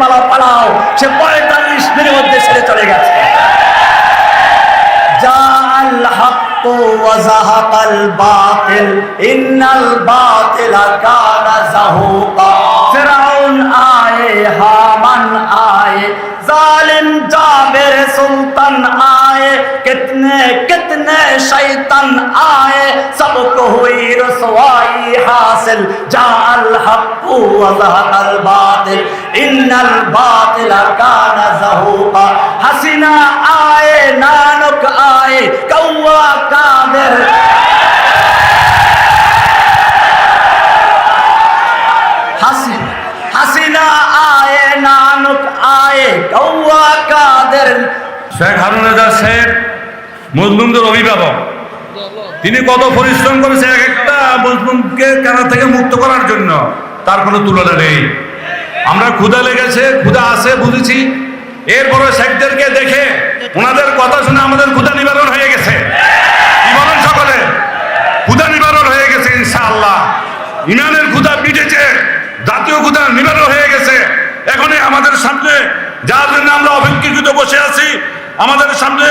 পালাও, সে 45 মিনিটের মধ্যে ছেড়ে চলে গেছে। জাআল হাক্কু ওয়া যাহাকাল বাতিল ইন্নাল বাতিলা কানা যাহুকা। ফিরাউন আয়ে, হামান আয়ে, जालिम जाबिर सुल्तान आए, कितने कितने शैतान आए, सबको हुई रसवाई हासिल। जाअल हक्कु व ज़हक़ल बातिल इन्नल बातिला काना ज़हूक़ा। हसीना आए, नानक आए, कौवा कादिर। হাসিনা আয়ে, নানক আয়ে, কৌয়া কাদের। শেখ হারুন রেজা শেখ মজলুমদের অভিভাবক, তিনি কত পরিশ্রম করেছে এক একটা মজলুমকে কারা থেকে মুক্ত করার জন্য, তার কোনো তুলনা নেই। আমরা ক্ষুধা লেগেছে, ক্ষুধা আছে বুঝেছি, এরপরে শেখদেরকে দেখে ওনাদের কথা শুনে আমাদের ক্ষুধা নিবারণ হয়ে গেছে। কি বলেন সকলে? ক্ষুধা নিবারণ হয়ে গেছে ইনশাআল্লাহ। ইমানের ক্ষুধা মিটেছে, জাতীয় ক্ষুধা নিবারণ হয়ে গেছে। এখনই আমাদের সামনে যার জন্য আমরা অপেক্ষিত বসে আছি, আমাদের সামনে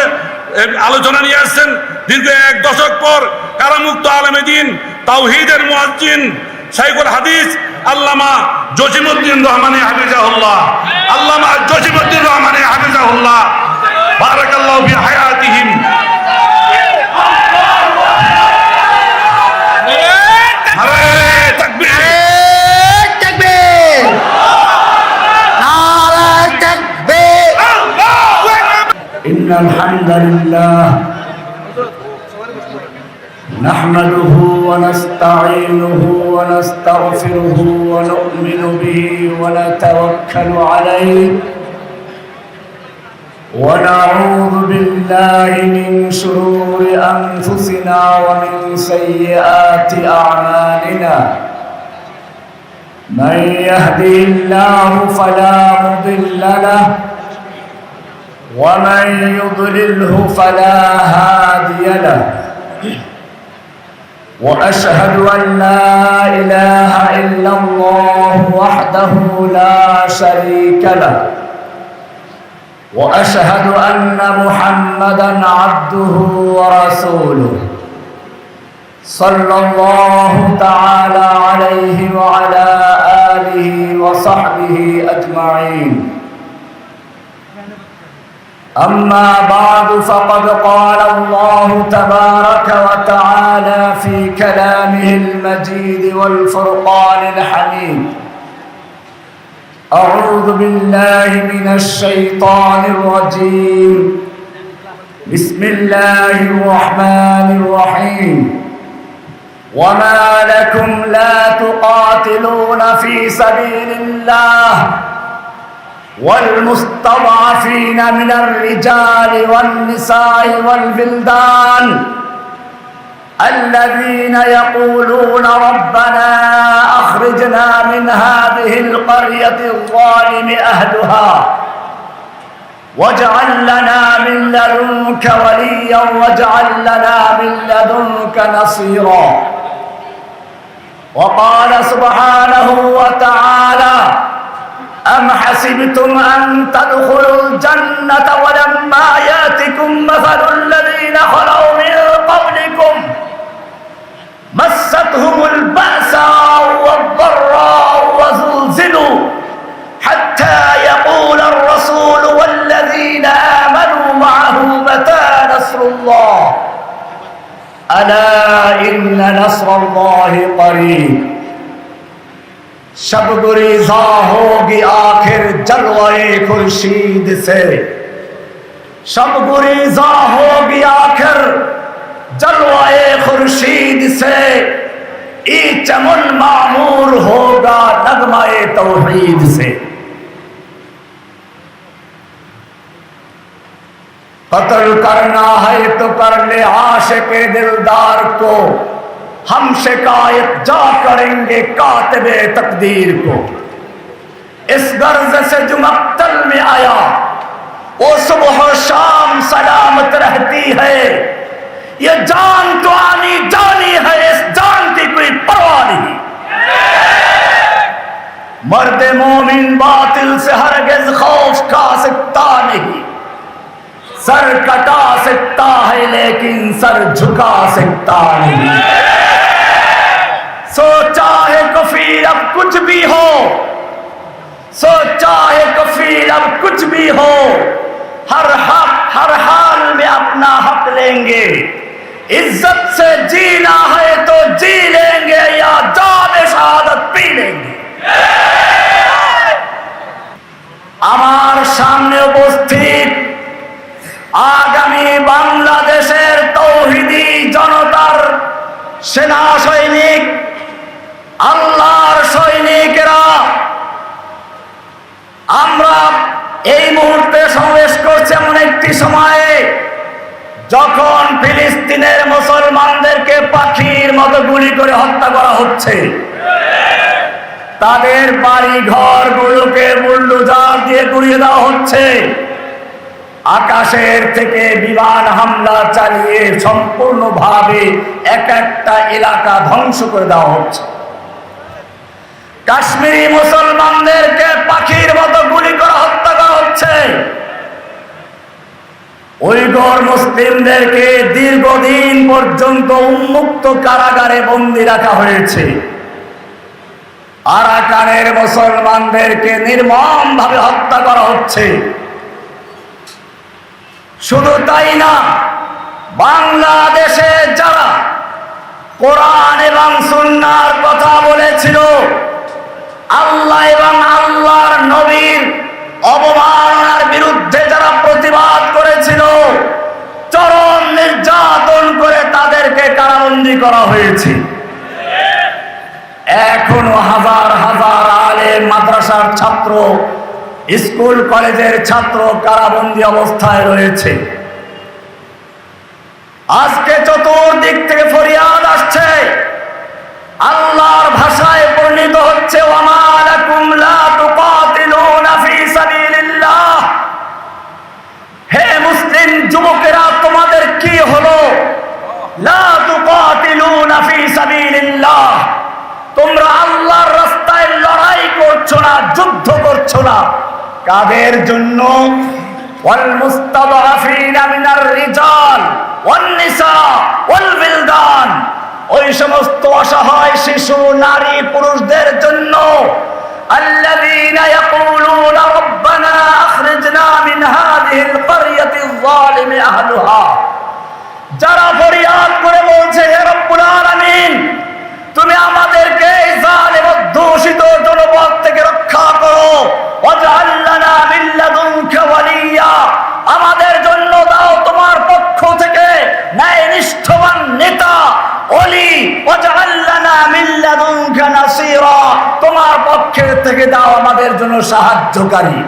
আলোচনা নিয়ে আসছেন দীর্ঘ 1 দশক পর কারামুক্ত আলেমে দ্বীন, তাওহীদের মুয়াজ্জিন, শাইখুল হাদিস আল্লামা জসিমউদ্দিন রহমানী হাফিজাহুল্লাহ, আল্লামা জসিমউদ্দিন রহমানী হাফিজাহুল্লাহ, বারাকাল্লাহু ফি হায়াতিহিম। إن الحمد لله نحمده ونستعينه ونستغفره ونؤمن به ونتوكل عليه ونعوذ بالله من شرور أنفسنا ومن سيئات أعمالنا. من يهده الله فلا مضل له ومن يضلله فلا هادي له. وأشهد أن لا إله إلا الله وحده لا شريك له. وأشهد أن محمدا عبده ورسوله صلى الله تعالى عليه وعلى آله وصحبه أجمعين. أما بعد فقد قال الله تبارك وتعالى في كلامه المجيد والفرقان الحميد: أعوذ بالله من الشيطان الرجيم. بسم الله الرحمن الرحيم. وما لكم لا تقاتلون في سبيل الله والمستضعفين من الرجال والنساء والولدان الذين يقولون ربنا أخرجنا من هذه القرية الظالم أهلها واجعل لنا من لدنك وليا واجعل لنا من لدنك نصيرا. وقال سبحانه وتعالى: أم حسبتم أن تدخلوا الجنة ولما يأتكم مثل الذين خلوا من قبلكم مستهم البأساء والضراء وزلزلوا حتى يقول الرسول والذين آمنوا معه متى نصر الله ألا إن نصر الله قريب. शब गुरीज़ा होगी आखिर जलवाए खुर्शीद से, शब गुरीज़ा होगी आखिर जलवाए खुर्शीद से, ई चमन मामूर होगा नगमाए तौहीद से. कत्ल करना है तो कर ले आशिक़े दिलदार को, हम शिकायत जा करेंगे कातिबे तकदीर को. इस गर्ज से जो मक्तल में आया वो सुबह शाम सलामत रहती है. ये जान तो आनी जानी है, इस जान की कोई परवाह नहीं. मर्द मोमिन बातिल से हरगिज खौफ खा सकता नहीं, सर कटा सकता है लेकिन सर झुका सकता नहीं। सोचा है कफीर अब कुछ भी हो, सोचा है कफीर अब कुछ भी हो, हर हाल में अपना हक लेंगे। इज्जत से जीना है तो जी लेंगे या जान शहादत पी लेंगे। আমার সামনে উপস্থিত আগামী বাংলাদেশের তৌহিদি জনতার সেনা সৈনিক, আল্লাহর সৈনিকেরা, আমরা এই মুহূর্তে সমাবেশ করছি এমন একটি সময়ে যখন ফিলিস্তিনের মুসলমানদেরকে পাখির মতো গুলি করে হত্যা করা হচ্ছে, তাদের বাড়ি ঘর গুলোকে বুলডোজার দিয়ে গুড়িয়ে দেওয়া হচ্ছে, আকাশের থেকে বিমান হামলা চালিয়ে সম্পূর্ণভাবে এক একটা এলাকা ধ্বংস করে দেওয়া হচ্ছে। কাশ্মীরি মুসলমানদেরকে পাখির মতো গুলি করে হত্যা করা হচ্ছে। উইঘুর মুসলিমদেরকে দীর্ঘদিন পর্যন্ত উন্মুক্ত কারাগারে বন্দী রাখা হয়েছে। আরাকানের মুসলমানদেরকে নির্মমভাবে হত্যা করা হচ্ছে। শুধু তাই না, বাংলাদেশে যারা কোরআন এবং সুন্নাহর কথা বলেছিল, আল্লাহ এবং আল্লাহর নবীর অবমাননার বিরুদ্ধে যারা প্রতিবাদ করেছিল, চরম নির্যাতন করে তাদেরকে কারাবন্দী করা হয়েছে। এখনো হাজার হাজার আলেম, মাদ্রাসার ছাত্র, স্কুল কলেজের ছাত্র কারাবন্দী অবস্থায় রয়েছে। আজকে চতুর্দিক থেকে ফরিয়াদ আসছে, আল্লাহর ভাষায় বর্ণিত হচ্ছে, ওয়ামা লাকুম লা তুকাতিলুনা ফী সাবিলিল্লাহ। হে মুসলিম যুবকেরা, তোমাদের কি হলো? লা তুকাতিলুনা ফী সাবিলিল্লাহ, তোমরা আল্লাহর রাস্তায় লড়াই করছো না, যুদ্ধ করছো না। কাদের জন্য? ওয়াল মুস্তাদআফিনা মিনার রিজাল ওয়ান নিসা ওয়াল বিলদান, ওই সমস্ত অসহায় শিশু, নারী, পুরুষদের জন্য। আল্লাযীনা ইয়াকুলুনা রাব্বানা আখরিজনা মিন হাযিহিল ক্বরিয়াতিয যালিমি আহলুহা, যারা ফরিয়াদ করে বলছে, হে রব্বুল আলামিন, তুমি আমাদেরকে এই জালিম দূষিত জনপদ থেকে রক্ষা করো। ওয়াজআল লানা মিন লাদুনকা ওয়ালিয়া, আমাদের জন্য দাও তোমার পক্ষ থেকে ন্যায়নিষ্ঠবান নেতা, ওলি। ওয়াজআল লানা মিন লাদুনকা নাসীরা, তোমার পক্ষ থেকে দাও আমাদের জন্য সাহায্যকারী।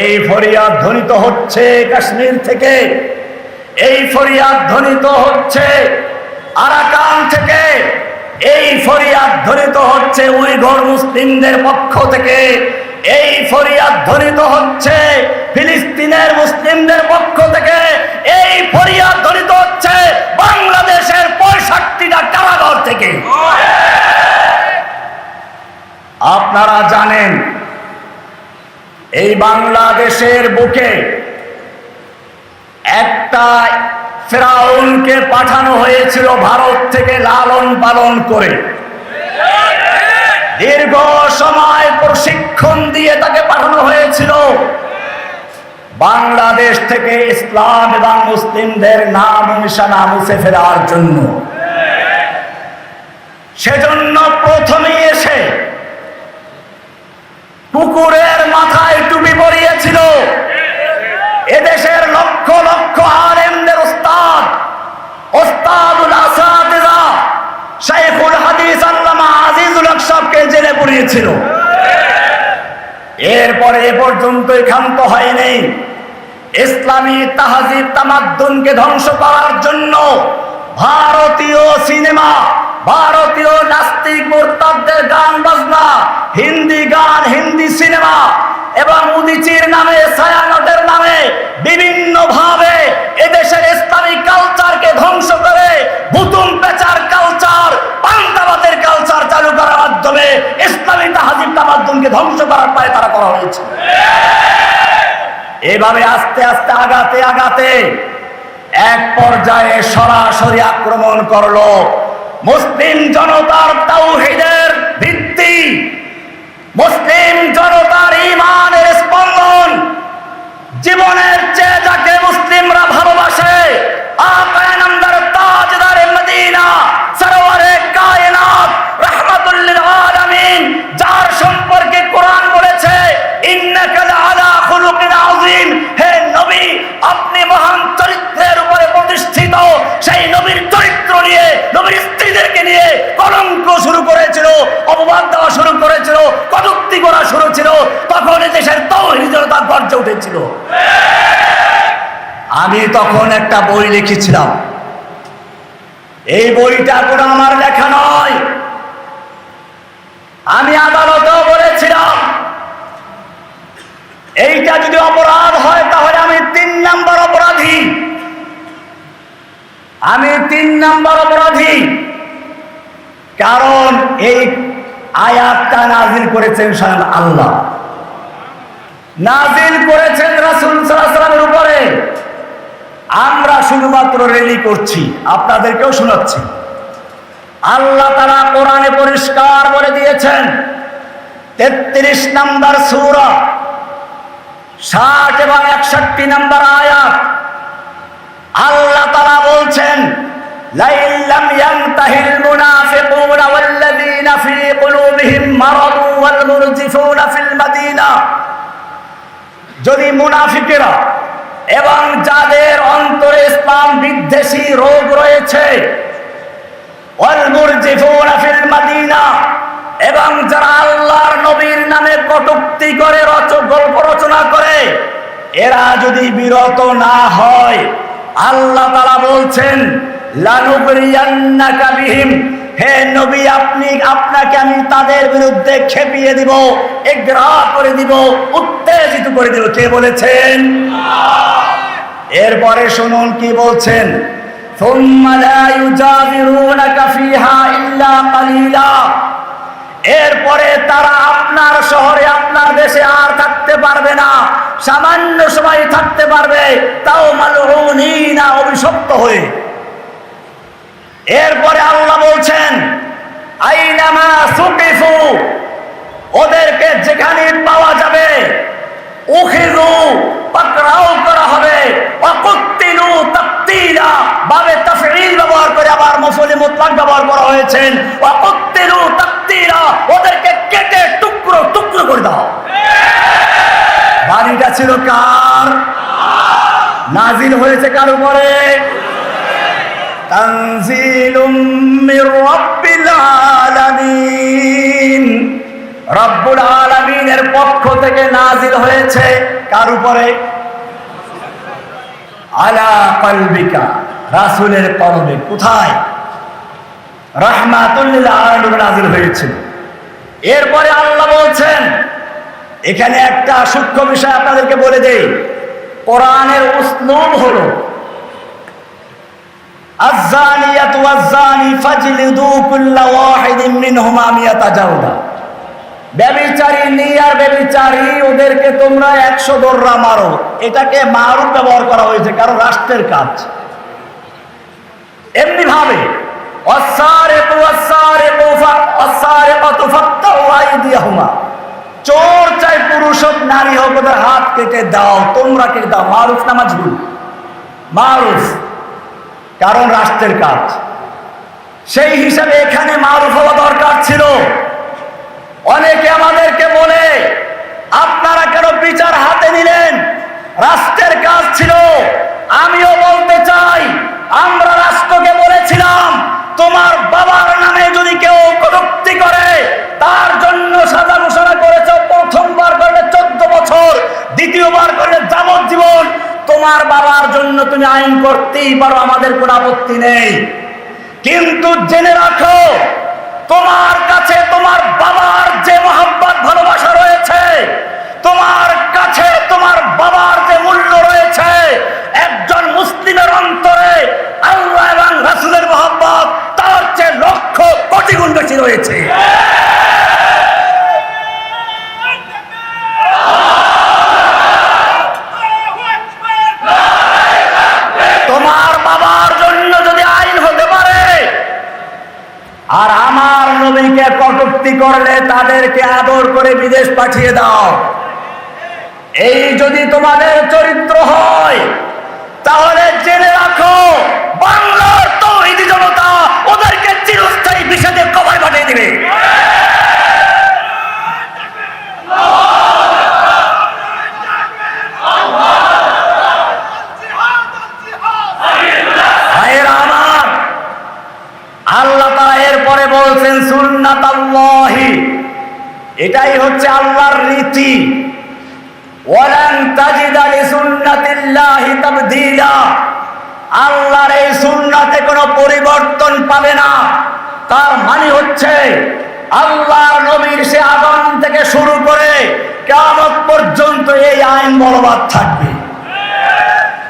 এই ফরিয়াদ ধ্বনিত হচ্ছে কাশ্মীর থেকে, এই ফরিয়াদ ধ্বনিত হচ্ছে আরাকান থেকে, এই ফরিয়াদ ধ্বনিত হচ্ছে উইঘুর মুসলিমদের পক্ষ থেকে, এই ফরিয়াদ ধ্বনিত হচ্ছে ফিলিস্তিনের মুসলিমদের পক্ষ থেকে, এই ফরিয়াদ ধ্বনিত হচ্ছে বাংলাদেশের 65টা কারাগার থেকে। আপনারা জানেন, এই বাংলাদেশের বুকে একটা ফেরাউনকে পাঠানো হয়েছিল ভারত থেকে লালন পালন করে, দীর্ঘ সময় প্রশিক্ষণ দিয়ে তাকে পাঠানো হয়েছিল বাংলাদেশ থেকে ইসলাম এবং মুসলিমদের নাম নিশানা মুছে ফেলার জন্য। সেজন্য প্রথমে এসে কুকুরের মাথায় টুপি পরিয়েছিল এদেশের লক্ষ লক্ষ আলেমদের ওস্তাদুল আসাতিজা শাইখুল হাদিস আল্লামা আজিজুল হক সাহেবকে জেলে পুরিয়েছিল। এরপরে এ পর্যন্ত ক্ষান্ত হয়নি, ইসলামী তাহজিব তামাদ্দুনকে ধ্বংস করার জন্য ভারতীয় সিনেমা, ভারতীয় নাস্তিক মুরতাদদের গান বাজনা, হিন্দি গান, হিন্দি সিনেমা এবং উদিচির নামে, ছায়ানটের নামে বিভিন্ন ভাবে এদেশের ইসলামিক কালচারকে ধ্বংস করে ভুতুম পেচার কালচার, পান্তাবাদের কালচার চালু করার মাধ্যমে ইসলামী এইভাবে আস্তে আস্তে আগাতে আগাতে এক পর্যায়ে সরাসরি আক্রমণ করলো মুসলিম জনতার তাওহীদের ভিত্তি, মুসলিম জনতার ঈমানের স্পন্দন, জীবনের চেয়ে যাকে মুসলিমরা ভালোবাসে, আকায়ে নামদার তাজদারে মদিনা সরওয়ারে কায়নাত রাহমাতুল লিল আলামিন, যার সম্পর্কে কোরআন বলেছে ইন্নাকা লাআলা খুলুকিন আযীম, হে নবী আপনি মহান চরিত্রের উপরে প্রতিষ্ঠিত। সেই নবীর চরিত্র নিয়ে, নবীর স্ত্রীদেরকে নিয়ে কলঙ্ক শুরু করেছিল, অপবাদ দেওয়া শুরু করেছিল, কটূক্তি করা শুরু ছিল। তখন দেশের তাওহীদ জনতা গর্জে উঠেছিল। আমি তখন একটা বই লিখেছিলাম, এই বইটা কোনো আমার লেখা নয়। আমি আদালতেও বলেছিলাম এইটা যদি অপরাধ হয় তাহলে আমি 3 নম্বর অপরাধী, আমি 3 নম্বর অপরাধী। কারণ এই আয়াতটা নাজিল করেছেন স্বয়ং আল্লাহ, নাজিল করেছেন রাসূল সাল্লাল্লাহু আলাইহি ওয়াসাল্লামের উপরে। আমরা শুধুমাত্র রেলি করছি, আপনাদেরকেও শোনাচ্ছি। আল্লাহ তাআলা কোরআনে পরিষ্কার বলে দিয়েছেন 33 নম্বর সূরা 60 এবং 61 নম্বর আয়াত, আল্লাহ তাআলা বলছেন লাইন লাম ইয়ানতাহিল মুনাফিকুনা ওয়াল্লাযীনা ফী কুলুবিহিম মারাদু ওয়াল মুরজিফুনা ফিল মাদিনা, যদি মুনাফিকেরা এবং যাদের অন্তরে ইসলাম বিদ্বেষী রোগ রয়েছে, ওয়াল মুরজিফুনা ফিল মাদিনা, এবং যারা আল্লাহর নবীর নামে কটূক্তি করে, গল্প রচনা করে, এরা যদি বিরত না হয়, আল্লাহ তাআলা বলছেন লানুবরিয়ান্নাকা বিহিম, হে নবী আপনাকে আমি তাদের বিরুদ্ধে খেপিয়ে দিব, ইগরা করে দিব, উত্তেজিত করে দিব। কে বলেছেন? এরপরে শুনুন কি বলছেন, সুম্মা লা ইউজাবিরুনাকা ফিহা ইল্লা কালিলা, এরপরে তারা আপনার শহরে, আপনার দেশে আর থাকতে পারবে না, সামান্য সময় থাকতে পারবে, তাও মালউনিনা, অভিশপ্ত হয়ে। এরপরে আল্লাহ বলছেন আইনামা সুকিফু, ওদেরকে যেখানে পাওয়া যাবে উখিযু, পাকড়াও করা হবে, ওয়াকুতিলু তাকতিলা, বাবে তাফঈল ব্যবহার করে আবার মফউল মুতলাক ব্যবহার করা হয়েছে, ওয়াকুতিলু তাকতিলা, ওদেরকে কেটে টুকরো টুকরো করে দাও। বাড়িটা ছিল কার? নাজিল হয়েছে কার উপরে? তানজিলুম মির রাব্বিল আলামিন, রব্বুল আলামিনের পক্ষ থেকে নাজিল হয়েছে কার উপরে? আলা কলবিকা, রাসূলের কলবে। কোথায়? রাহমাতুল লিল আলামিন নাজিল হয়েছিল। এরপরে আল্লাহ বলছেন, এখানে একটা সূক্ষ্ম বিষয় আপনাদেরকে বলে দেই, কোরআনের উসলুব হলো আয-যানিয়াতু ওয়াজ-যানি ফাজলিদু কুল্লা ওয়াহিদিন মিনহুমা মিয়াতা জালদা, ব্যভিচারী আর ব্যভিচারী ওদেরকে তোমরা 100 দররা মারো। এটাকে মারুফ ব্যবহার করা হয়েছে, কারণ রাষ্ট্রের কাজ। এমনি ভাবে ওয়াস-সারিকু ওয়াস-সারিকু ওয়াস-সারিকাতু ফাক্তাউ আইদিয়াহুমা, চোর চাই পুরুষ হোক নারী হোক, ওদের হাত কেটে দাও, তোমরা কেটে দাও। মারুফ না মাজরুর? মারুফ, কারণ রাষ্ট্রের কাজ। সেই হিসাবে এখানে মারুফ হওয়া দরকার ছিল। অনেকে আমাদেরকে বলে আপনারা কেন বিচার হাতে নিলেন? রাষ্ট্রের কাজ ছিল। আমিও বলতে চাই, আমরা রাষ্ট্রকে বলেছিলাম তোমার বাবার নামে যদি কেউ কটূক্তি করে তার জন্য সাজা ঘোষণা করেছে, প্রথমবার করলে 14 বছর, দ্বিতীয়বার করলে যাবজ্জীবন। তোমার বাবার জন্য তুমি আইন করতেই পারো, আমাদের কোনো আপত্তি নেই। কিন্তু জেনে রাখো, তোমার কাছে তোমার বাবার যে মহব্বত ভালোবাসা রয়েছে, তোমার কাছে তোমার বাবার যে মূল্য রয়েছে, একজন মুসলিমের অন্তরে আল্লাহ এবং রাসূলের মহব্বত তার চেয়ে লক্ষ কোটি গুণ বেশি রয়েছে। নবীকে কটূক্তি করলে তাদেরকে আদর করে বিদেশ পাঠিয়ে দাও। এই যদি তোমাদের চরিত্র হয় তাহলে জেনে রাখো বাংলার তৌহিদি জনতা ওদেরকে চিরস্থায়ী বিষাদের কবরে পাঠিয়ে দিবে। আল্লাহ তাআলা এরপরে বলছেন সুন্নাতাল্লাহি, এটাই হচ্ছে আল্লাহর রীতি। ওয়ালান তাজিদা লিসুন্নাতিল্লাহি তাবদীলা, আল্লাহর এই সুন্নাতে কোনো পরিবর্তন পাবে না। তার মানে হচ্ছে আল্লাহর নবীর সে আগমন থেকে শুরু করে কিয়ামত পর্যন্ত এই আইন বলবৎ থাকবে।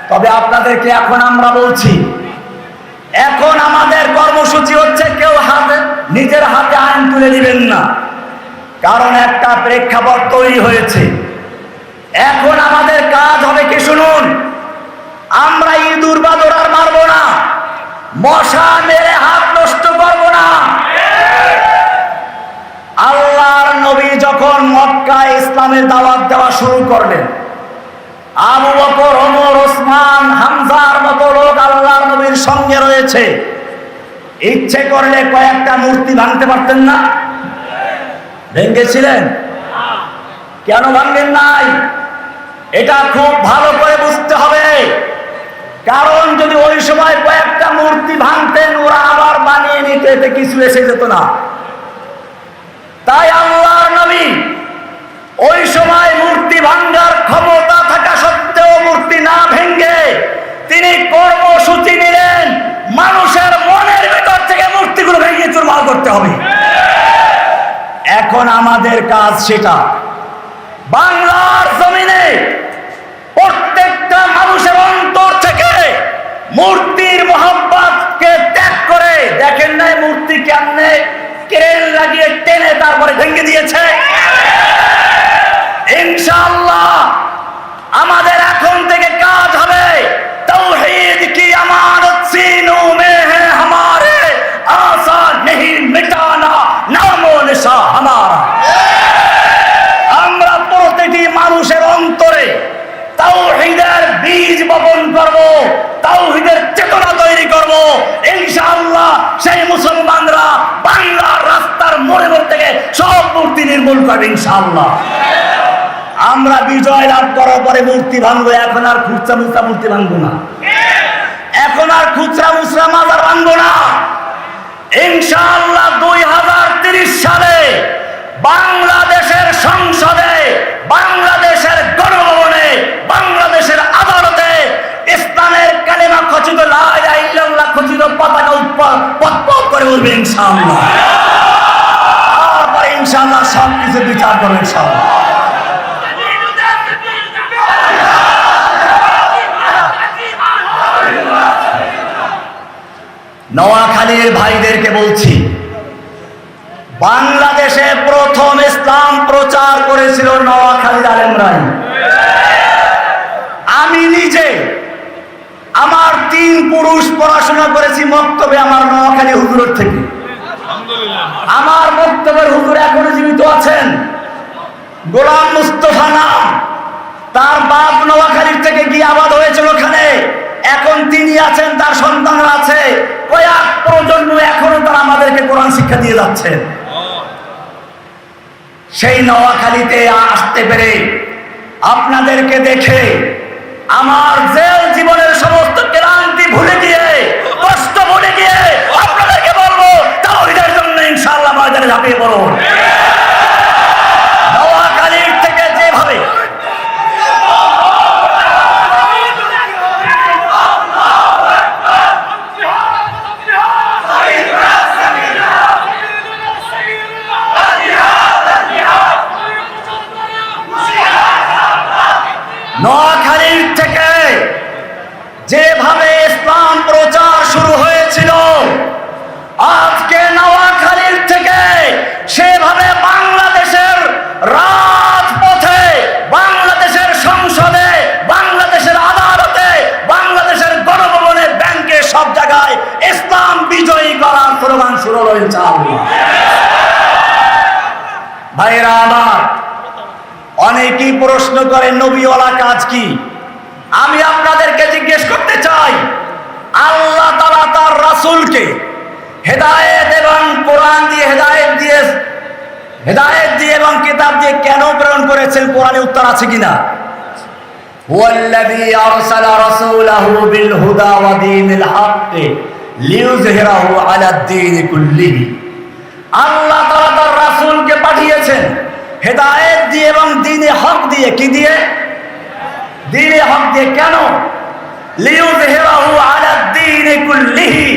তবে আপনাদেরকে এখন আমরা বলছি, এখন আমাদের কর্মসূচি হচ্ছে কেউ নিজের হাতে আইন তুলে দিবেন না, কারণ একটা প্রেক্ষাপট তৈরি হয়েছে। এখন আমাদের কাজ হবে কি শুনুন, আমরা ইঁদুর বাদর আর মারবো না, মশা মেরে হাত নষ্ট করবো না। আল্লাহর নবী যখন মক্কায় ইসলামের দাওয়াত দেওয়া শুরু করলেন, আবু বকর, ওমর, ওসমান, হামজার মতো লোক আল্লাহর নবীর সঙ্গে রয়েছে। ইচ্ছে করলে কয়েকটা মূর্তি ভাঙতে পারতেন না? ভেঙেছিলেন? কেন ভাঙলেন নাই? এটা খুব ভালো করে বুঝতে হবে, কারণ যদি ওই সময় কয়েকটা মূর্তি ভাঙতেন ওরা আবার বানিয়ে নিতে, এতে কিছু এসে যেত না। তাই আল্লাহর নবী ওই সময় মূর্তি ভাঙ্গার ক্ষমতা থাকা সত্ত্বেও মূর্তি না ভেঙে তিনি কর্মসূচি নিলেন, মানুষের মনের ভিতর থেকে মূর্তিগুলো ভেঙে চুরমার করতে হবে। এখন আমাদের কাজ সেটা। বাংলার জমিনে প্রত্যেকটা মানুষের অন্তর থেকে মূর্তির মোহাব্বতকে ত্যাগ করে, দেখেন নাই মূর্তি কেমনে ক্রেন লাগিয়ে টেনে তারপরে ভেঙে দিয়েছে। ইনশাআল্লাহ আমাদের এখন থেকে কাজ হবে तौहीद की अमानत सीनों में है हमारे, आसान नहीं मिटाना नामो निशा हमारा। আমরা প্রতিটি মানুষের অন্তরে তাওহীদের বীজ বপন করব, তাওহীদের চেতনা তৈরি করব। ইনশাআল্লাহ সেই মুসলমানরা বাংলার রাস্তার মোড়ে মোড় থেকে সব মূর্তি নির্মূল করবে ইনশাআল্লাহ। আমরা বিজয় লাভ করার পরে মূর্তি ভাঙবো, এখন আর খুচরা মুচরা মূর্তি ভাঙবো না, এখন আর খুচরা মুচরা মাজার ভাঙবো না। ইনশাআল্লাহ 2030 সালে বাংলাদেশের সংসদে, বাংলাদেশের গণভবনে, বাংলাদেশের আদালতে ইসলামের কালেমা খচিত লা ইলাহা ইল্লাল্লাহ খচিত পতাকা পথ করে উঠবে ইনশাআল্লাহ। তারপরে ইনশাআল্লাহ সব কিছু বিচার করবে ইনশাআল্লাহ। নোয়াখালীর ভাইদেরকে বলছি, বাংলাদেশে প্রথম ইসলাম প্রচার করেছিল নোয়াখালীর আলেমরাই। আমি নিজে আমার 3 পুরুষ পড়াশোনা করেছি মক্তবে আমার নোয়াখালী হুজুরের থেকে। আমার মক্তবের হুজুর এখনো জীবিত আছেন, গোলাম মুস্তফা নাম, তার বাপ নোয়াখালীর থেকে গিয়ে আবাদ হয়েছিল ওখানে, এখন তিনি আছেন, তার সন্তানরা আছে, কয়েক প্রজন্ম এখনো তারা আমাদেরকে কোরআন শিক্ষা দিয়ে যাচ্ছেন। সেই নোয়াখালীতে আসতে পেরে আপনাদেরকে দেখে আমার জেল জীবনের সমস্ত ক্লান্তি ভুলে গিয়ে, কষ্ট ভুলে গিয়ে আপনাদেরকে বলবো তাওহীদের জন্য ইনশাআল্লাহ ময়দানে ঝাঁপিয়ে পড়ুন। নোয়াখালীর থেকে যেভাবে নোয়াখালীর থেকে যেভাবে ইসলাম প্রচার শুরু হয়েছিল, আজকে নোয়াখালীর থেকে সেভাবে বাংলাদেশের রাজপথে, বাংলাদেশের সংসদে, বাংলাদেশের আদালতে, বাংলাদেশের গণভবনে, ব্যাংকে, সব জায়গায় ইসলাম বিজয়ী করার স্লোগান শুরু হয়েছে। ভাইরা আমার, অনেকেই প্রশ্ন করে নবীওয়ালা কাজ কি। আমি আপনাদেরকে জিজ্ঞেস করতে চাই, আল্লাহ তাআলা তার রাসূলকে হেদায়েত এবং কোরআন দিয়ে হেদায়েত দিয়ে এবং কিতাব দিয়ে কেন প্রেরণ করেছেন? কোরআনে উত্তর আছে কিনা? ওয়াল্লাযী আরসালা রাসূলাহু বিল হুদা ওয়া দীনিল হক লিইয়ুযহিরাহু আলাদ-দীনি কুল্লিহি। আল্লাহ তাআলা তার রাসূলকে পাঠিয়েছেন হেদায়েত দিয়ে এবং দ্বীনে হক দিয়ে। কি দিয়ে? দ্বীনে হক দিয়ে। কেন? লিইয়ুযহিরাহু আলাদ-দীনি কুল্লিহি,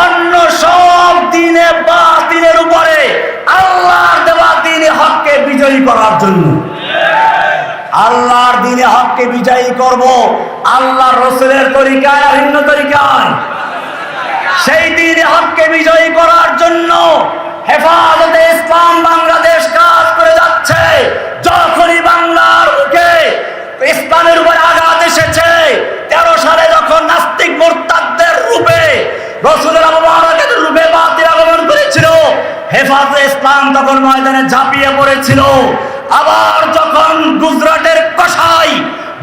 অন্য সব দ্বীনে বাতিলের উপরে আল্লাহর দেওয়া দ্বীনে হককে বিজয়ী করার জন্য। আল্লাহর দ্বীনে হককে বিজয়ী করব আল্লাহর রাসূলের তরিকায়, ভিন্ন তরিকায়। সেই দ্বীনে হককে বিজয়ী করার জন্য হেফাজতে ইসলাম বাংলাদেশ কাজ করে যাচ্ছে। যখনই বাংলার বুকে ইসলামের উপর আঘাত এসেছে, 13 সালে যখন নাস্তিক মুরতাদদের রূপে রাসূলের মুবারকের রূপে বাতিল আগমন করেছিল, হেফাজতে ইসলাম তখন ময়দানে ঝাঁপিয়ে পড়েছিল। আবার যখন গুজরাটের কসাই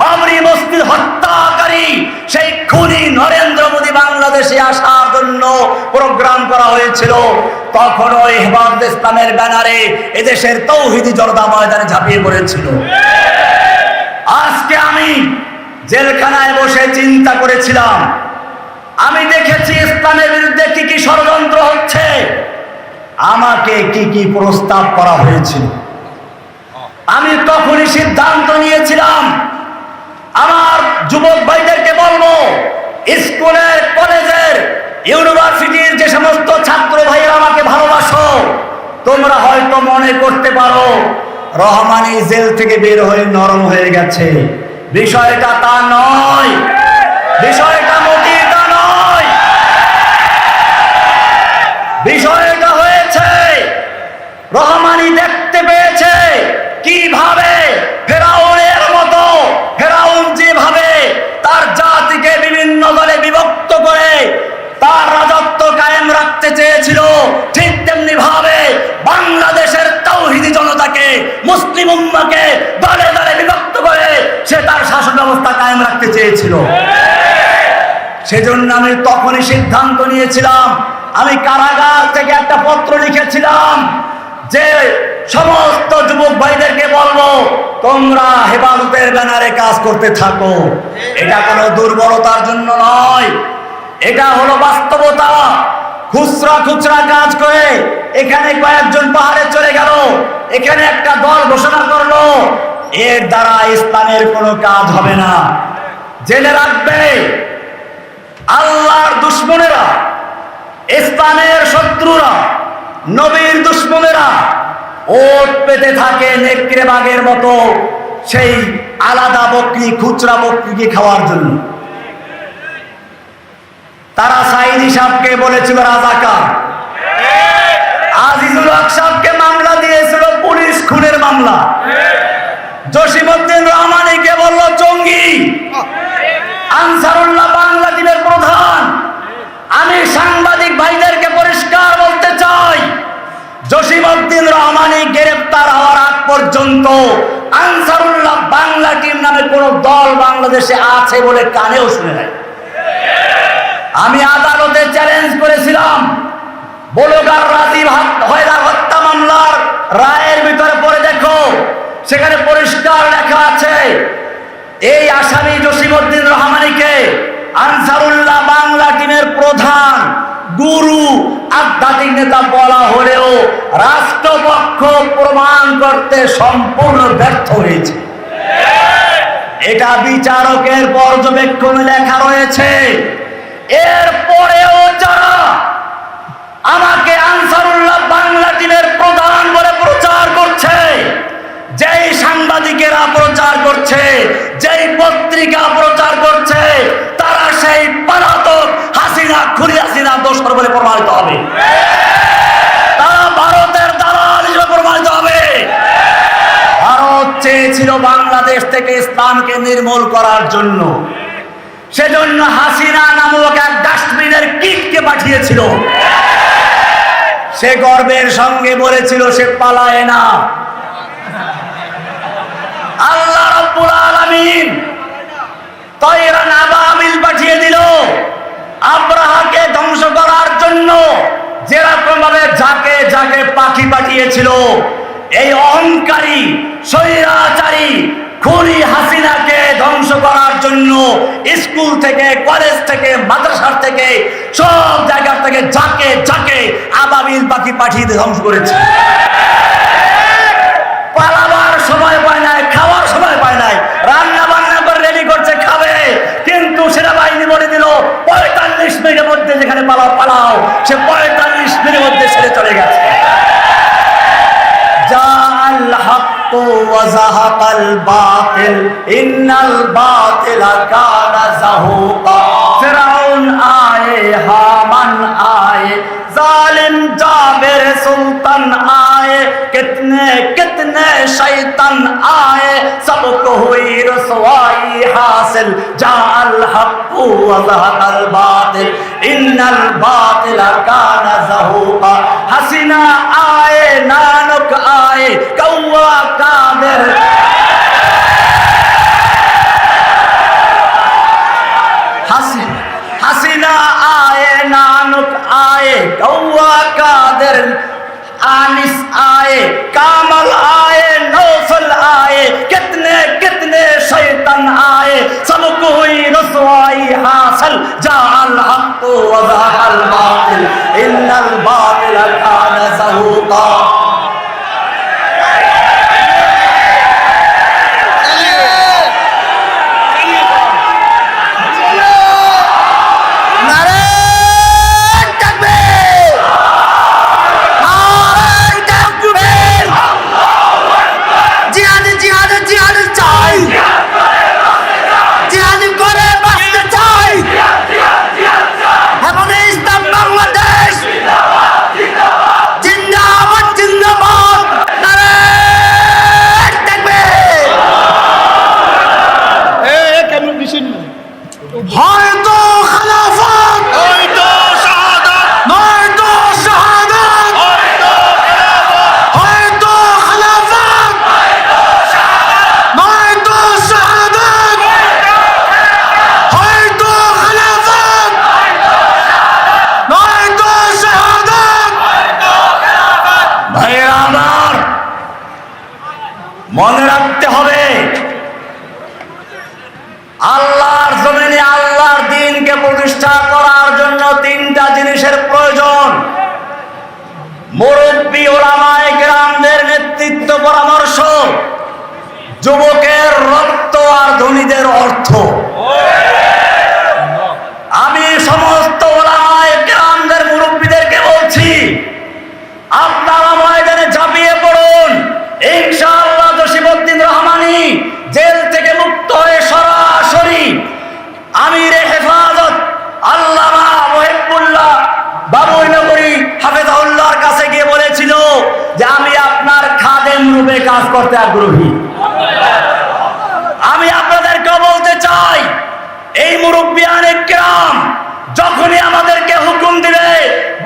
বাবরি মসজিদ হত্যাকারী সেই খুনি নরেন্দ্র মোদী বাংলাদেশে আসার জন্য প্রোগ্রাম করা হয়েছিল, তখন ওই হেফাজতে ইসলামের ব্যানারে এদেশের তৌহিদি জনতা ময়দানে ঝাঁপিয়ে পড়েছিল। আজকে আমি জেলখানায় বসে চিন্তা করেছিলাম, আমি দেখেছি ইসলামের বিরুদ্ধে কি কি ষড়যন্ত্র হচ্ছে, আমাকে কি কি প্রস্তাব করা হয়েছিল। আমি তখনই সিদ্ধান্ত নিয়েছিলাম, আমার যুবক ভাইদেরকে বলবো, স্কুলের, কলেজের, ইউনিভার্সিটির যে সমস্ত ছাত্র ভাইয়েরা আমাকে ভালোবাসো, তোমরা হয়তো মনে করতে পারো রহমানী জেল থেকে বের হয়ে নরম হয়ে গেছে। বিষয়টা তা নয়, বিষয়টা মোটেই তা নয়। বিষয়টা হয়েছে, রহমানী দেখতে পেয়েছে কিভাবে ফেরাউনের মতো, ফেরাউন যেভাবে তার জাতিকে বিভিন্ন দলে বিভক্ত করে তার রাজত্ব কায়েম রাখতে চেয়েছিল, ঠিক তেমনি ভাবে বাংলাদেশের তাওহীদি জনতাকে, মুসলিম উম্মাহকে দলে দলে বিভক্ত করে সে তার শাসন ব্যবস্থা কায়েম রাখতে চেয়েছিল। সেজন্য আমি তখনই সিদ্ধান্ত নিয়েছিলাম, আমি কারাগার থেকে একটা পত্র লিখেছিলাম যে সমস্ত যুবক ভাইদেরকে বলবো, তোমরা হেফাজতের ব্যানারে কাজ করতে থাকো। এটা কোনো দুর্বলতার জন্য নয়, এটা হলো বাস্তবতা। খুচরা খুচরা কাজ করে এখানে কয়েকজন পাহাড়ে চলে গেল, এখানে একটা দল ঘোষণা করলো, এর দ্বারা ইসলামের কোনো কাজ হবে না। জেনে রাখবে, আল্লাহর দুশমনেরা, ইসলামের শত্রুরা, নবীর দুশমনেরা ওট পেতে থাকে নেকড়ে বাঘের মতো সেই আলাদা বকরি, খুচরা বকরিকে খাওয়ার জন্য। তারা সাইদি সাহেবকে বলেছিল রাজাকার, আজিজুল হক সাহেবকে মামলা দিয়েছিল পুলিশ খুনের মামলা, জসিমউদ্দিন রহমানীকে বলল জঙ্গি, আনসারুল্লাহ বাংলা টিমের প্রধান। আমি সাংবাদিক ভাইদেরকে পরিষ্কার বলতে চাই, জসিমউদ্দিন রহমানী গ্রেফতার হওয়ার আগ পর্যন্ত আনসারুল্লাহ বাংলা টিম নামে কোন দল বাংলাদেশে আছে বলে কানেও শুনে নাই। আমি আদালতে চ্যালেঞ্জ করেছিলাম, বলগার রাজীব হত্যা মামলার রায়ের ভিতরে পড়ে দেখো, সেখানে পরিষ্কার লেখা আছে এই আসামি জসিমউদ্দিন রহমানীকে আনসারুল্লাহ বাংলা টিমের প্রধান, গুরু, আধ্যাত্মিক নেতা বলা হলেও রাষ্ট্রপক্ষ প্রমাণ করতে সম্পূর্ণ ব্যর্থ হয়েছে। এটা বিচারকের পর্যবেক্ষণে লেখা রয়েছে। এরপরেও যারা আমাকে আনসারুল্লাহ বাংলা টিমের প্রধান বলে প্রচার করছে, যেই সাংবাদিকেরা প্রচার করছে, যেই পত্রিকা প্রচার করছে, তারা সেই পলাতক হাসিনা, খুনি হাসিনা দোষর বলে প্রমাণিত হবে। তারা ভারতের দালাল হিসেবে প্রমাণিত হবে। ভারত চেয়েছিল বাংলাদেশ থেকে ইসলামকে নির্মূল করার জন্য, সেজন্য হাসিনা নামক এক ডাস্টবিনের কিটকে পাঠিয়েছিল। সে গর্বের সঙ্গে বলেছিল সে পালায় না, আল্লাহ রাব্বুল আলামিন তয়রান আবাবিল পাঠিয়ে দিল আব্রাহাকে ধ্বংস করার জন্য। যেরকম ভাবে যাকে যাকে পাখি পাঠিয়েছিল, এই অহংকারী স্বৈরাচারী খুনি হাসিনাকে ধ্বংস করার জন্য স্কুল থেকে, কলেজ থেকে, মাদ্রাসা থেকে, সব জায়গা থেকে যাকে যাকে আবাবিল পাখি পাঠিয়ে ধ্বংস করেছে। পালাবার সময় পায় নাই, খাওয়ার সময় পায় নাই, রান্না বান্না করে রেডি করছে খাবে, কিন্তু সেনাবাহিনী বলে দিল 45 মিনিটের মধ্যে যেখানে পালাও পালাও। সে 45 মিনিটের মধ্যে ছেড়ে চলে গেছে। জাআল হাক্কু ওয়া যাহাকাল বাতিল ইন্নাল বাতিলা কানা যাহুকা। ফিরাউন আয়ে, হামান আয়ে, जालिम जाबिर सुल्तान आए, कितने कितने शैतान आए, सबको हुई रसवाई हासिल। जाअल हक्कु व ज़हक़ल बातिल इन्नल बातिला काना ज़हूक़ा। हसीना आए, नानक आए, कौवा कादिर। हसीना आए, नानक आए, कौवा कादिर, आनिस आए, कामल आए, नौफल आए, कितने कितने शैतान आए, सबको हुई रसवाई हासिल। जाअल हक्कु व ज़हक़ल बातिल इन्नल बातिला काना ज़हूक़ा। হয়তো খেলাফত, হয়তো শাহাদাত, নয়তো শাহাদাত, হয়তো খেলাফত, হয়তো খেলাফত, নয়তো শাহাদাত, হয়তো খেলাফত, নয়তো শাহাদাত। ভাইরা আমার, মনে রাখতে হবে আল্লাহর জমিনে আল্লাহর দ্বীনকে প্রতিষ্ঠা করার জন্য 3টা জিনিসের প্রয়োজন। মুরব্বী ওলামায়ে কেরামদের নেতৃত্ব পরামর্শ, যুবকের রক্ত আর ধনীদের অর্থ। আমি সমস্ত ওলামায়ে কেরামদের মুরব্বীদেরকে বলছি, আপনারা ময়দানে ঝাঁপিয়ে পড়ুন। ইনশাআল্লাহ জসিমউদ্দিন রহমানী জেল থেকে মুক্ত হয়ে সরাসরি আমিরে হেফাজত আল্লামা মুহিবুল্লাহ বাবুইনগরী হাফেজাহুল্লাহর কাছে গিয়ে বলেছিল যে আমি আপনার খাদেম রূপে কাজ করতে আগ্রহী। আমি আপনাদেরকে বলতে চাই, এই মুরব্বিয়ানে কেরাম যখনই আমাদেরকে হুকুম দিবে,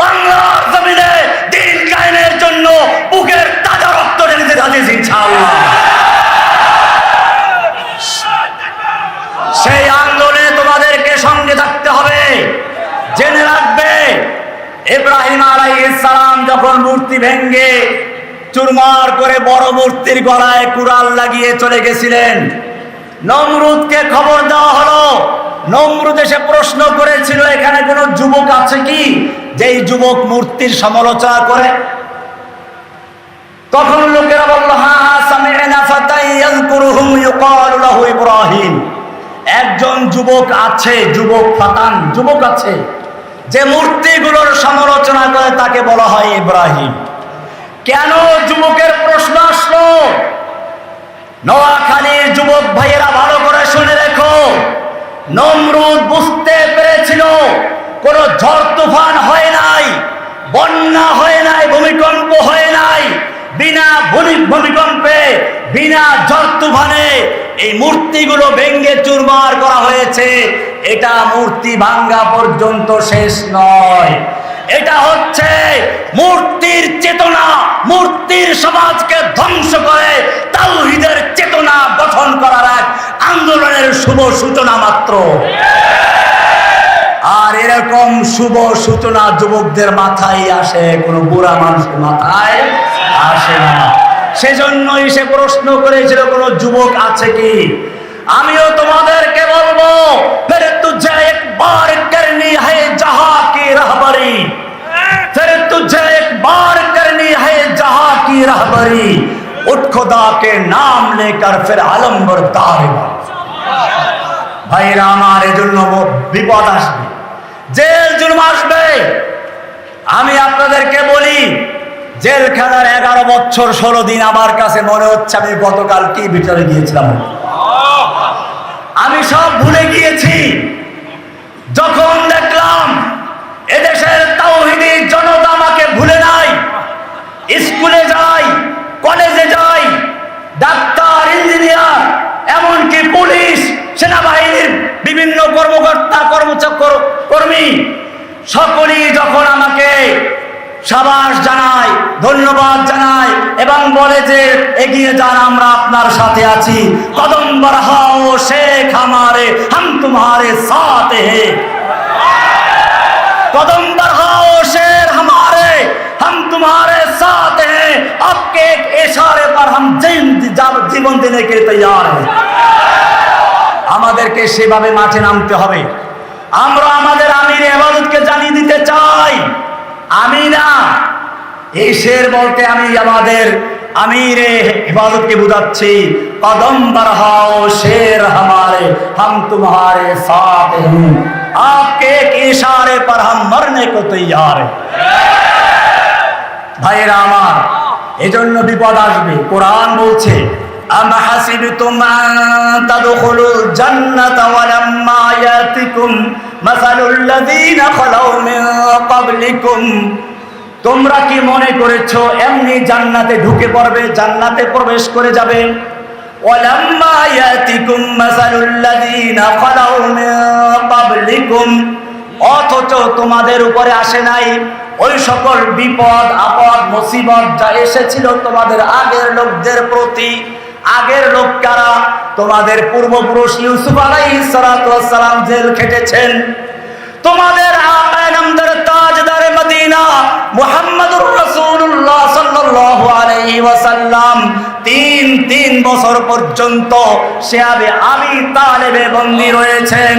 বাংলার জমিনে দ্বীন কায়েমের জন্য বুকের তাজা রক্ত ঢেলে দিতে হাজির ইনশাআল্লাহ। সেই আন্দোলনে তোমাদেরকে সঙ্গে থাকতে হবে। জেনে রাখবে, ইব্রাহিম আলাইহিস সালাম যখন মূর্তি ভেঙ্গে চুরমার করে বড় মূর্তির গলায় কুড়াল লাগিয়ে চলে গেছিলেন, নমরুদকে খবর দেওয়া হলো। নমরুদ এসে প্রশ্ন করেছিল, এখানে কোন যুবক আছে কি যেই যুবক মূর্তির সমালোচনা করে? তখন লোকেরা বলল, হ্যাঁ হ্যাঁ, সামি'না ফাতান ইয়াযকুরুহুম ইউকালু লাহু ইব্রাহিম। একজন যুবক আছে, যুবক ফাতান, যুবক আছে যে মূর্তিগুলোর সমালোচনা করে, তাকে বলা হয় ইব্রাহিম। কেন যুবকের প্রশ্ন আসলো? নোয়াখালীর যুবক ভাইয়েরা ভালো করে শুনে রেখো, নমরুদ বুঝতে পেরেছিল কোন ঝড় তুফান হয় নাই, বন্যা হয় নাই, ভূমিকম্প হয় নাই, বিনা ভূমিকম্পে, বিনা ঝড় তুফানে এই মূর্তিগুলো ভেঙ্গে চুরমার করা হয়েছে। এটা মূর্তি ভাঙ্গা পর্যন্ত শেষ নয়। এটা হচ্ছে মূর্তির চেতনা, মূর্তির সমাজকে ধ্বংস করে তাওহীদের চেতনা গঠন করার এক আন্দোলনের শুভ সূচনা মাত্র। আর এরকম শুভ সূচনা যুবকদের মাথায় আসে, কোনো বুড়া মানুষের মাথায় আসে না। সেজন্যই সে প্রশ্ন করেছিল কোনো যুবক আছে কি। আমিও তোমাদেরকে বলবো, ফির তুঝে একবার করনি है जहां की रहबरी, फिर तुझे एक बार करनी है जहां की रहबरी, उठ खुदा के नाम लेकर फिर आलम बरदार। ভাইরা আমার, এজন্য বিপদ আসবে, জেল জুলুম আসবে। আমি আপনাদেরকে বলি, জেলখানার 11 বছর 16 দিন আমার কাছে মনে হচ্ছে আমি গতকাল কি ভিতরে গিয়েছিলাম। আমি সব ভুলে গিয়েছি যখন দেখলাম এদেশের তাওহীদি জনতা আমাকে ভুলে নাই। স্কুলে যাই, কলেজে যাই, ডাক্তার, ইঞ্জিনিয়ার, এমনকি পুলিশ, সেনাবাহিনীর বিভিন্ন কর্মকর্তা, কর্মী সকলেই যখন আমাকে সাবাস জানায়, ধন্যবাদ জানায় এবং বলে যে এগিয়ে যান, আমরা আপনার সাথে আছি, কদম বরহাও শেখ হামারে, হাম তুমহারে সাথ হে, कदम बढ़ाओ शेर हमारे, हम तुम्हारे साथ हैं, आपके एक इशारे पर हम জীবন देने के तैयार हैं। আমাদেরকে সেভাবে মাঠে নামতে হবে। আমরা আমাদের আমিরে ইবাদতকে জানিয়ে দিতে চাই। আমি না, এই শের বলতে আমি আমাদের আমিরে ইবাদতকে বুঝাচ্ছি, কদম बढ़ाओ शेर हमारे, हम तुम्हारे साथ हैं, आपके एक इशारे पर हम मरने को तैयार हैं। ভাইরা আমার, এজন্য বিপদ আসবে। কোরআন বলছে, আম হাসিবতুম আন তাদখুলুল জান্নাতা ওয়া লাম্মা ইয়াতিকুম মাসালুল লাযীনা খালাউ মিন ক্বাবলিকুম, তোমরা কি মনে করেছো এমনি জান্নাতে ঢুকে পড়বে, জান্নাতে প্রবেশ করে যাবে? ওয়ালাম্মা ইয়াতিকুম মাসালুল লাযীনা খালাউ মিন ক্বাবলিকুম, অথচ তোমাদের উপরে আসে নাই ওই সকল বিপদ আপদ মুসিবত যা এসেছিল তোমাদের আগের লোকদের প্রতি। আগের লোক কারা? তোমাদের পূর্বপুরুষ ইউসুফ আলাইহিস সালাতু ওয়াস সালাম জেল খেটেছেন। তোমাদের আকায়ে নামদার তাজদার মদিনা মুহাম্মদুর রাসূলুল্লাহ সাল্লাল্লাহু আলাইহি ওয়াসাল্লাম তিন বছর পর্যন্ত শিয়াবে আবি তালেবে বন্দী রয়েছেন।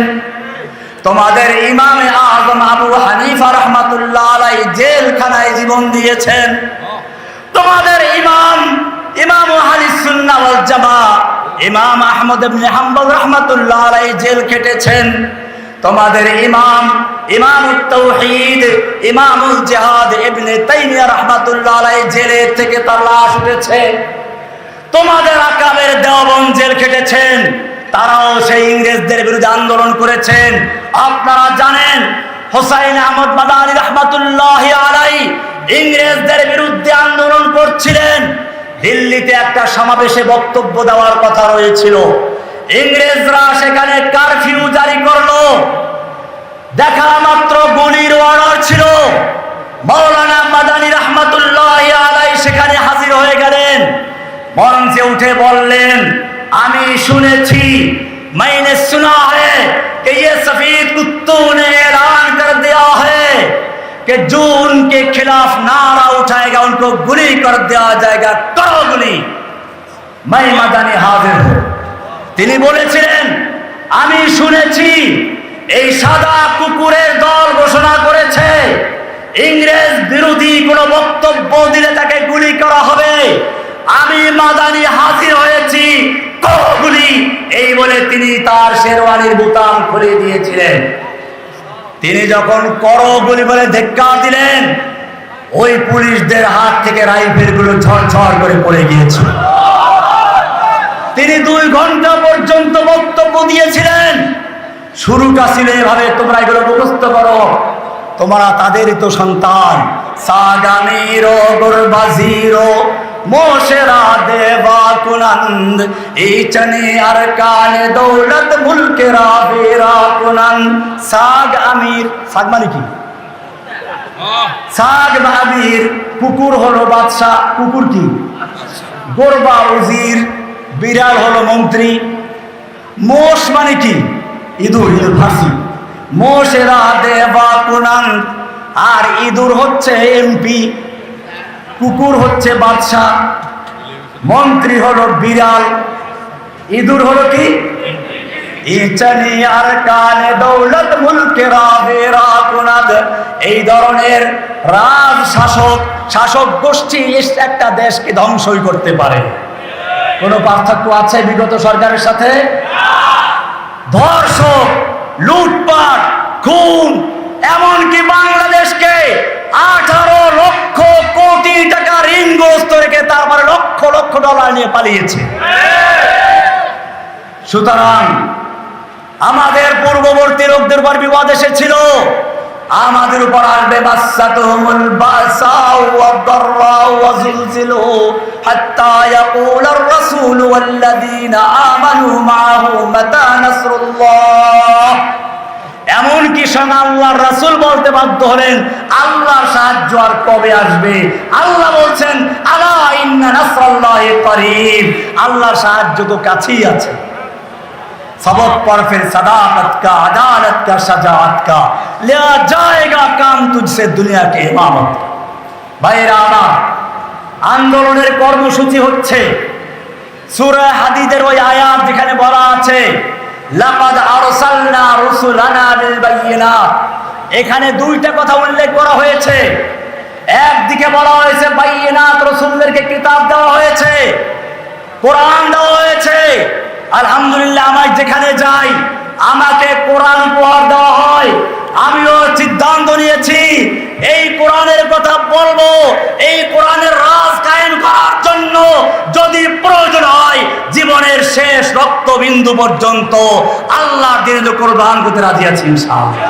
তোমাদের ইমামে আযম আবু হানিফা রাহমাতুল্লাহ আলাইহি জেলখানায় জীবন দিয়েছেন। তোমাদের ইমাম আহলুস সুন্নাহ ওয়াল জামাআহ ইমাম আহমদ ইবনে হাম্বল রাহমাতুল্লাহ আলাইহি জেল খেটেছেন। তোমাদের ইমামুত তাওহীদ ইমামুল জিহাদ ইবনে তাইমিয়া রাহমাতুল্লাহ আলাইহি জেলের থেকে তার লাশ উঠেছে। তোমাদের আকাবের দেওবন্দ জেল খেটেছেন, তারাও সেই ইংরেজদের বিরুদ্ধে আন্দোলন করেছেন। আপনারা জানেন হুসাইন আহমদ মাদানী রাহমাতুল্লাহি আলাইহি ইংরেজদের বিরুদ্ধে আন্দোলন করছিলেন। দিল্লিতে একটা সমাবেশে বক্তব্য দেওয়ার কথা রয়েছিল, ইংরেজরা সেখানে কারফিউ জারি করলো। দেখা মাত্র গুলির অর্ডার ছিল। মাওলানা মাদানী রাহমাতুল্লাহি আলাইহি সেখানে হাজির হয়ে গেলেন। মঞ্চে উঠে বললেন, আমি শুনেছি, मैंने सुना है कि ये सफेद कुत्तों ने ऐलान कर दिया है कि जो उनके खिलाफ नारा उठाएगा उनको गुली कर दिया जाएगा, करो गुली। मैं মাদানী হাজির হই। তিনি বলেছিলেন, আমি শুনেছি এই সাদা কুকুরের দল ঘোষণা করেছে ইংরেজ বিরোধী কোনো বক্তব্য দিলে তাকে গুলি করা হবে। আমি মাদানী হাজির হয়েছি, গুলি। এই বলে তিনি তার শেরওয়ানির বোতাম খুলে দিয়েছিলেন। তিনি যখন করো গুলি বলে ধিক্কার দিলেন, ওই পুলিশদের হাত থেকে রাইফেল গুলো ঝরঝর করে পড়ে গিয়েছিল। তিনি 2 ঘন্টা পর্যন্ত বক্তব্য দিয়েছিলেন। শুরুটা ছিল এভাবে, তোমরা এগুলো মুখস্থ করো, তোমরা তাদেরই তো সন্তান। সাগামিরো গুরবাজিরো মোশেরা দেবা কুনন্দ ইচনে আরকান দৌলত মুলকেরা বেরা কুনন্দ। সাগ আমির, সাগ মানে কি? সাদ বাহাদুর কুকুর হলো বাদশাহ, কুকুর কি? গোরবা উজির, বিড়াল হলো মন্ত্রী, মোষ মানে কি? ইঁদুর, ইঁদুর ফার্সি। মোষেরা দেবা কুনান, আর ইঁদুর হচ্ছে এমপি, কুকুর হচ্ছে বাদশাহ, মন্ত্রী হলো বিড়াল, ইঁদুর হলো কি? আর কানে দৌলত মুলকেরা বেরা কুনাদ। এই ধরনের রাজ শাসক, শাসক গোষ্ঠী একটা দেশকে ধ্বংসই করতে পারে। কোনো পার্থক্য আছে বিগত সরকারের সাথে? ধর্ষক, লুটপাট, খুন, এমনকি বাংলাদেশকে 18 লক্ষ কোটি টাকা ঋণগ্রস্ত রেখে তারপরে লক্ষ লক্ষ ডলার নিয়ে পালিয়েছে। সুতরাং আমাদের পূর্ববর্তী লোকদের উপর বিপদ এসেছিল, আমাদের উপর আসবে। বাসাতুহুমুল বাসাউ ওয়াদ-দাররাউ ওয়াজুলজিলু হাত্তা ইয়াকুলার রাসূলু ওয়াল্লাযীনা আমানু মাআহু মাতা নাসরুল্লাহ। এমনকি স্বয়ং আল্লাহর রাসূল বলতে বাধ্য হলেন, আল্লাহর সাহায্য আর কবে আসবে? আল্লাহ বলছেন, আলা ইন্না নাসরাল্লাহি করিব, আল্লাহর সাহায্য তো কাছেই আছে। सबक पर फिर सदाकत का, अदालत का, शजाअत का लिया जाएगा काम तुझसे दुनिया के इमामत। ভাইরা আমার, আন্দোলনের কর্মসূচি হচ্ছে সূরা হাদীদের ওই আয়াত যেখানে বলা আছে লাকাদ আরসালনা রুসুলানা বিল বায়িনাত। এখানে দুইটা কথা উল্লেখ করা হয়েছে। একদিকে বলা হয়েছে বায়িনাত, রাসূলদেরকে কিতাব দেওয়া হয়েছে, কোরআন দেওয়া হয়েছে। আলহামদুলিল্লাহ, আমি যেখানে যাই আমাকে কোরআন উপহার দেওয়া হয়। আমিও সিদ্ধান্ত নিয়েছি এই কোরআনের কথা বলবো, এই কোরআনের রাজ কায়েম করার জন্য যদি প্রয়োজন হয় জীবনের শেষ রক্তবিন্দু পর্যন্ত আল্লাহর দিনে কোরবান করতে রাজি আছি ইনশাআল্লাহ।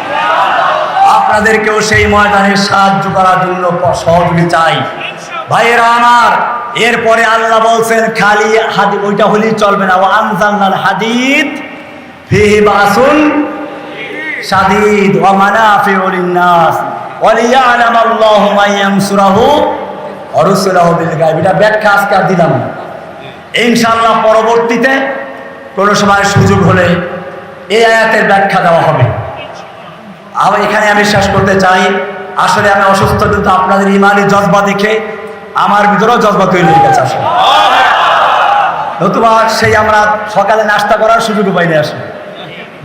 আপনাদেরকেও সেই ময়দানে সাহায্য করার জন্য সহযোগী চাই। ভাইয়েরা আমার, এরপরে আল্লাহ বলছেন খালি হাদিদ ওইটা হলেই চলবে না। ওয়ানজালনাল হাদিদ ফিহি বাসুন শাদীদ ওয়া মানাফিউ লিন-নাস ওয়া লিয়া'লামাল্লাহু মান ইয়ানসুরুহু ওয়া রাসূলুহু বিল গায়ব। এটা ব্যাখ্যা আজকে আর দিলাম না, ইনশাআল্লাহ পরবর্তীতে কোনো সময় সুযোগ হলে এই আয়াতের ব্যাখ্যা দেওয়া হবে। আবার এখানে আমি শেষ করতে চাই, আসলে আমি অসুস্থ, কিন্তু আপনাদের ইমানি জজবা দেখে আমার ভিতরেও জজবা তৈরি হয়ে গেছে। আসলে নতুবা সেই আমরা সকালে নাস্তা করার সুযোগ পাইনি। আসলে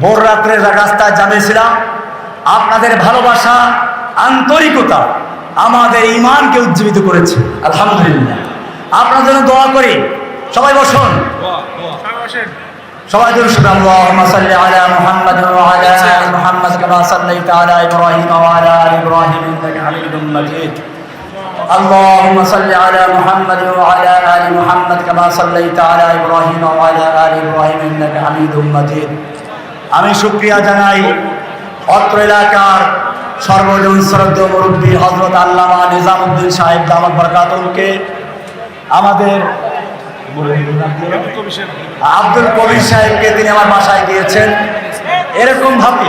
ভোর রাত্রে রাস্তায় জানিয়েছিলাম, আপনাদের ভালোবাসা, আন্তরিকতা আমাদের ইমানকে উজ্জীবিত করেছে। আলহামদুলিল্লাহ, আপনার জন্য দোয়া করি। সবাই বসুন, সবাই দরুদ শরীফ আল্লাহুম্মা সাল্লি আলা মুহাম্মাদ ওয়া আলা আলি মুহাম্মাদ কামা সাল্লাইতা আলা ইব্রাহিম ওয়া আলা আলি ইব্রাহিম ইন্নাকা হামিদুম মাজিদ। اللهم صل على محمد وعلى آل محمد كما صليت على إبراهيم وعلى آل إبراهيم إنك حميد مجيد। আমি শুকরিয়া জানাই অত্র এলাকার সর্বজন শ্রদ্ধেয় মুরব্বী হযরত আল্লামা নিজামউদ্দিন সাহেব দামাত বরকাতুহুকে, আমাদের আব্দুল কবির সাহেবকে তিনি আমার বাসায় গিয়েছেন। এরকম ভাবে